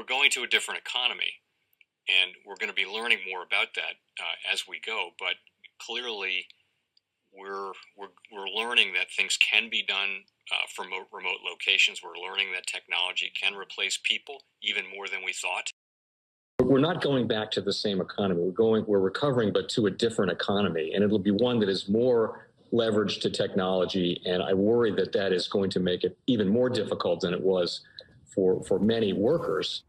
we're going to a different economy, and we're going to be learning more about that as we go. But clearly, we're learning that things can be done from remote locations. We're learning that technology can replace people even more than we thought. We're not going back to the same economy. We're recovering, but to a different economy, and it'll be one that is more leveraged to technology. And I worry that that is going to make it even more difficult than it was for many workers.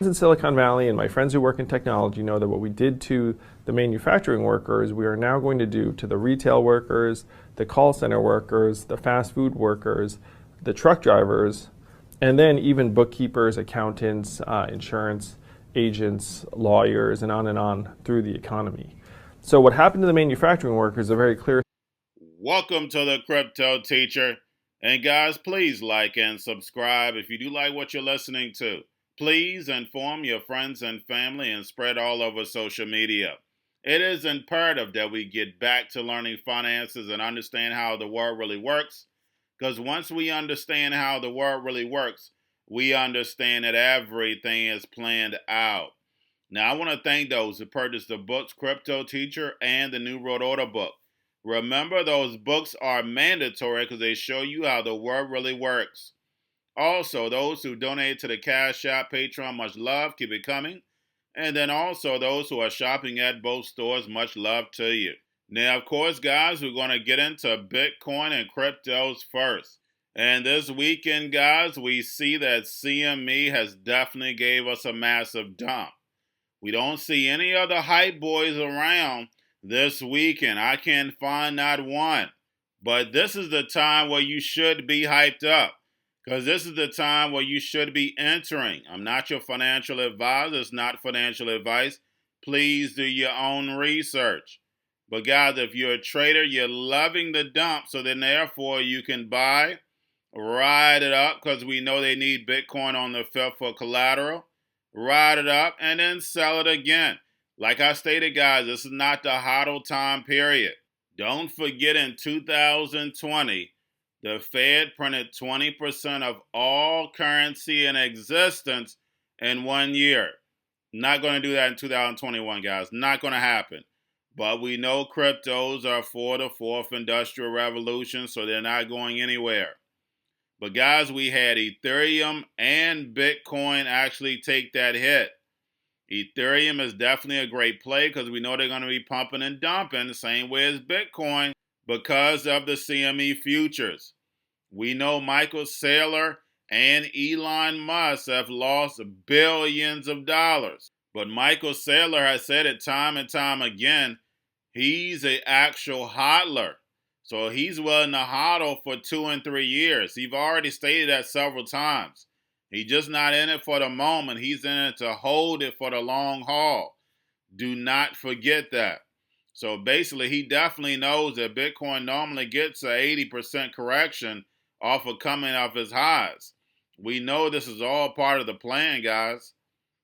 In Silicon Valley, and my friends who work in technology know that what we did to the manufacturing workers, we are now going to do to the retail workers, the call center workers, the fast food workers, the truck drivers, and then even bookkeepers, accountants, insurance agents, lawyers, and on through the economy. So what happened to the manufacturing workers are very clear. Welcome to the Cryptoteacher. And guys, please like and subscribe if you do like what you're listening to. Please inform your friends and family and spread all over social media. It is imperative that we get back to learning finances and understand how the world really works. Because once we understand how the world really works, we understand that everything is planned out. Now, I want to thank those who purchased the books Cryptoteacher and the New World Order book. Remember, those books are mandatory because they show you how the world really works. Also, those who donate to the Cash App, Patreon, much love, keep it coming. And then also those who are shopping at both stores, much love to you. Now, of course, guys, we're going to get into Bitcoin and cryptos first. And this weekend, guys, we see that CME has definitely gave us a massive dump. We don't see any other hype boys around this weekend. I can't find not one. But this is the time where you should be hyped up, because this is the time where you should be entering. I'm not your financial advisor. It's not financial advice. Please do your own research. But guys, if you're a trader, you're loving the dump, so then therefore you can buy, ride it up, because we know they need Bitcoin on the 5th for collateral. Ride it up and then sell it again. Like I stated, guys, this is not the HODL time period. Don't forget, in 2020, the Fed printed 20% of all currency in existence in 1 year. Not going to do that in 2021, guys. Not going to happen. But we know cryptos are for the 4th industrial revolution, so they're not going anywhere. But guys, we had Ethereum and Bitcoin actually take that hit. Ethereum is definitely a great play because we know they're going to be pumping and dumping the same way as Bitcoin because of the CME futures. We know Michael Saylor and Elon Musk have lost billions of dollars. But Michael Saylor has said it time and time again, he's an actual hodler. So he's willing to hodl for 2 and 3 years. He's already stated that several times. He's just not in it for the moment. He's in it to hold it for the long haul. Do not forget that. So basically, he definitely knows that Bitcoin normally gets an 80% correction off of coming off his highs. We know this is all part of the plan, guys.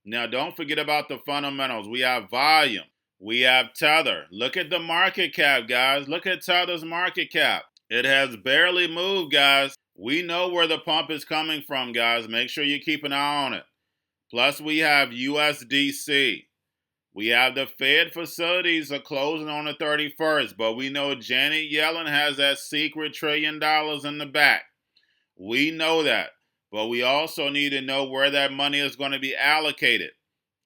Now, don't forget about the fundamentals. We have volume. We have Tether. Look at the market cap, guys. Look at Tether's market cap. It has barely moved, guys. We know where the pump is coming from, guys. Make sure you keep an eye on it. Plus, we have USDC. We have the Fed facilities are closing on the 31st, but we know Janet Yellen has that secret $1 trillion in the back. We know that, but we also need to know where that money is going to be allocated.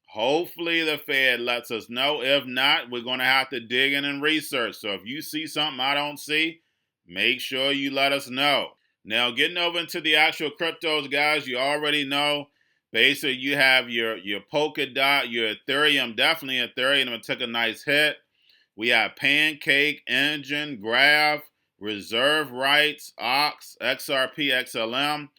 Hopefully the Fed lets us know. If not, we're going to have to dig in and research. So if you see something I don't see, make sure you let us know. Now, getting over into the actual cryptos, guys, you already know. Basically, you have your Polkadot, your Ethereum. Definitely Ethereum took a nice hit. We have Pancake, Engine, Graph, Reserve Rights, Ox, XRP, XLM.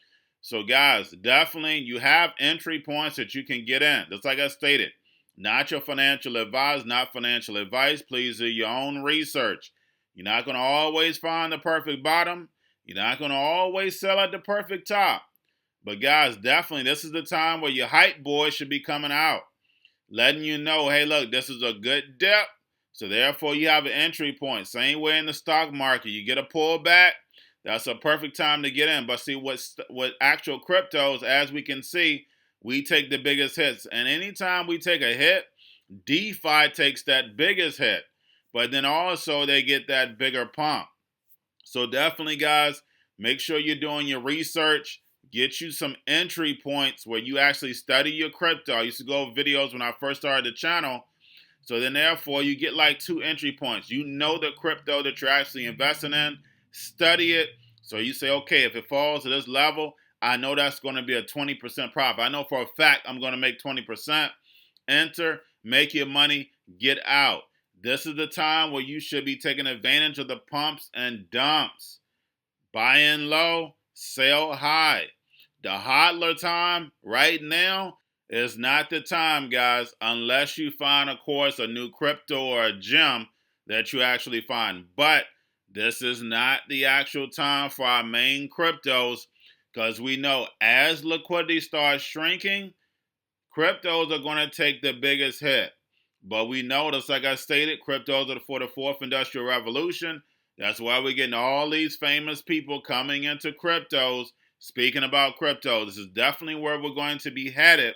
So, guys, definitely you have entry points that you can get in. Just like I stated, not your financial advice, not financial advice. Please do your own research. You're not going to always find the perfect bottom. You're not going to always sell at the perfect top. But guys, definitely this is the time where your hype boys should be coming out. Letting you know, hey, look, this is a good dip. So therefore you have an entry point. Same way in the stock market. You get a pullback, that's a perfect time to get in. But see, what actual cryptos, as we can see, we take the biggest hits. And anytime we take a hit, DeFi takes that biggest hit. But then also they get that bigger pump. So definitely, guys, make sure you're doing your research. Get you some entry points where you actually study your crypto. I used to go over videos when I first started the channel. So then therefore you get like 2 entry points. You know the crypto that you're actually investing in. Study it. So you say, okay, if it falls to this level, I know that's going to be a 20% profit. I know for a fact I'm going to make 20%. Enter, make your money, get out. This is the time where you should be taking advantage of the pumps and dumps. Buy in low, sell high. The hodler time right now is not the time, guys, unless you find, of course, a new crypto or a gem that you actually find. But this is not the actual time for our main cryptos, because we know as liquidity starts shrinking, cryptos are going to take the biggest hit. But we know, just like I stated, cryptos are for the 4th industrial revolution. That's why we're getting all these famous people coming into cryptos, speaking about crypto. This is definitely where we're going to be headed,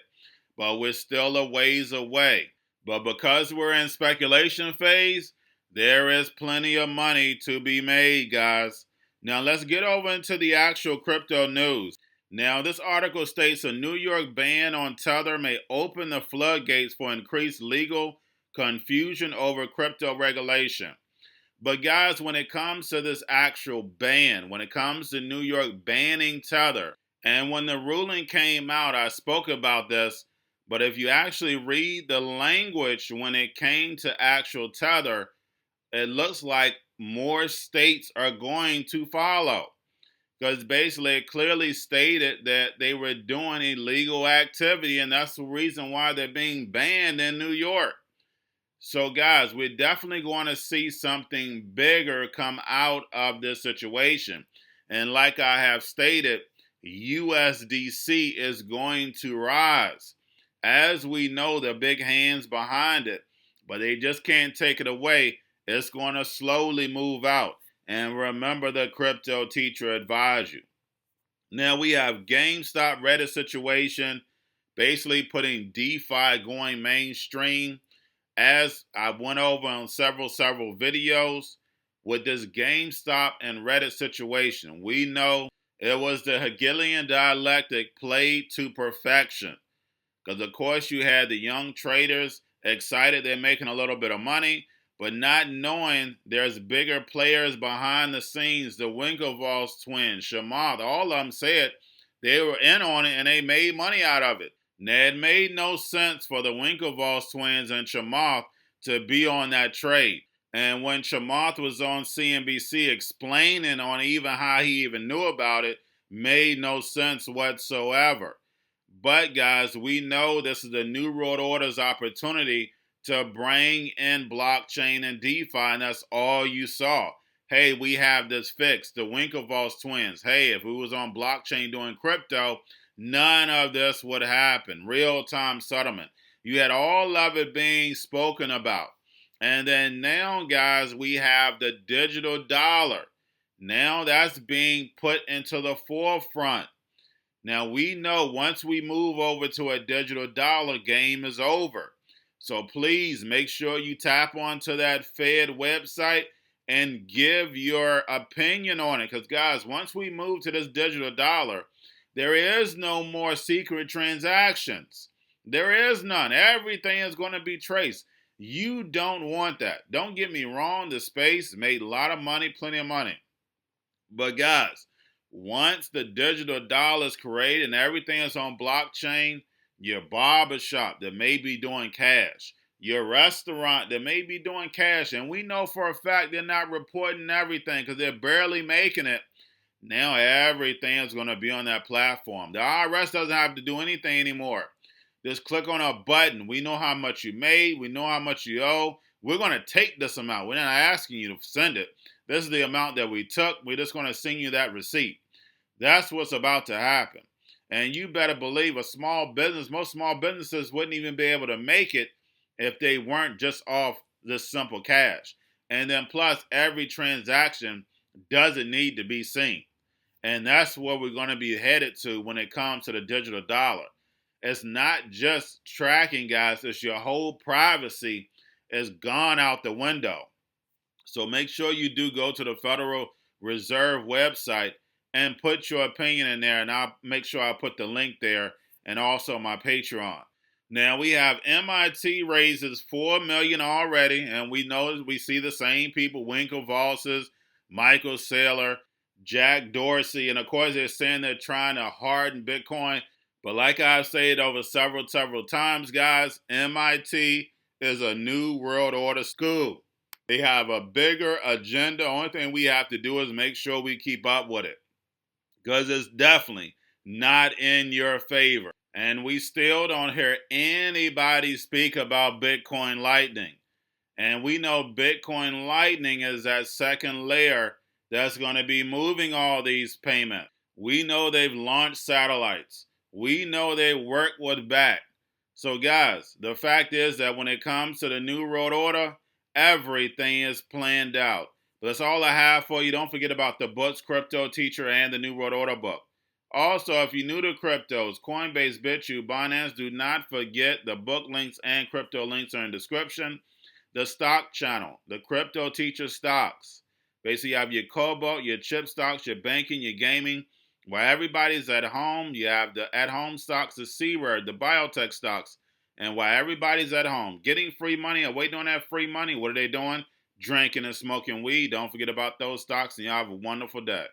but we're still a ways away. But because we're in speculation phase, there is plenty of money to be made, guys. Now let's get over into the actual crypto news. Now, this article states a New York ban on Tether may open the floodgates for increased legal confusion over crypto regulation. But guys, when it comes to this actual ban, when it comes to New York banning Tether, and when the ruling came out, I spoke about this, but if you actually read the language when it came to actual Tether, it looks like more states are going to follow. Because basically it clearly stated that they were doing illegal activity, and that's the reason why they're being banned in New York. So guys, we're definitely going to see something bigger come out of this situation. And like I have stated, USDC is going to rise. As we know, the big hands behind it, but they just can't take it away. It's going to slowly move out. And remember, the crypto teacher advised you. Now we have GameStop Reddit situation, basically putting DeFi going mainstream. As I went over on several videos with this GameStop and Reddit situation, we know it was the Hegelian dialectic played to perfection. Because of course you had the young traders excited they're making a little bit of money, but not knowing there's bigger players behind the scenes. The Winklevoss twins, Chamath, all of them said they were in on it and they made money out of it. Now, it made no sense for the Winklevoss twins and Chamath to be on that trade. And when Chamath was on CNBC explaining on even how he even knew about it, made no sense whatsoever. But guys, we know this is the New World Order's opportunity to bring in blockchain and DeFi, and that's all you saw. Hey, we have this fixed. The Winklevoss twins. Hey, if we was on blockchain doing crypto, none of this would happen. Real-time settlement. You had all of it being spoken about. And then now, guys, we have the digital dollar. Now that's being put into the forefront. Now we know once we move over to a digital dollar, game is over. So please make sure you tap onto that Fed website and give your opinion on it. Because guys, once we move to this digital dollar, there is no more secret transactions. There is none. Everything is going to be traced. You don't want that. Don't get me wrong. The space made a lot of money, plenty of money. But guys, once the digital dollar is created and everything is on blockchain, your barbershop that may be doing cash, your restaurant that may be doing cash, and we know for a fact they're not reporting everything because they're barely making it. Now everything is going to be on that platform. The IRS doesn't have to do anything anymore. Just click on a button. We know how much you made. We know how much you owe. We're going to take this amount. We're not asking you to send it. This is the amount that we took. We're just going to send you that receipt. That's what's about to happen. And you better believe a small business, most small businesses wouldn't even be able to make it if they weren't just off this simple cash. And then plus every transaction doesn't need to be seen. And that's where we're going to be headed to when it comes to the digital dollar. It's not just tracking, guys. It's your whole privacy is gone out the window. So make sure you do go to the Federal Reserve website and put your opinion in there. And I'll make sure I put the link there and also my Patreon. Now we have MIT raises $4 million already, and we see the same people: Winklevoss, Michael Saylor, Jack Dorsey, and of course they're saying they're trying to harden Bitcoin. But like I've said over several times, guys, MIT is a new world order school. They have a bigger agenda. Only thing we have to do is make sure we keep up with it, because it's definitely not in your favor. And we still don't hear anybody speak about Bitcoin Lightning. And we know Bitcoin Lightning is that second layer that's going to be moving all these payments. We know they've launched satellites. We know they work with BAT. So guys, the fact is that when it comes to the New World Order, everything is planned out. But that's all I have for you. Don't forget about the books, Cryptoteacher and the New World Order book. Also, if you're new to cryptos, Coinbase, Bitrue, Binance, do not forget the book links and crypto links are in the description. The stock channel, the Cryptoteacher stocks. Basically, you have your cobalt, your chip stocks, your banking, your gaming. While everybody's at home, you have the at-home stocks, the C-word, the biotech stocks. And while everybody's at home getting free money or waiting on that free money, what are they doing? Drinking and smoking weed. Don't forget about those stocks, and y'all have a wonderful day.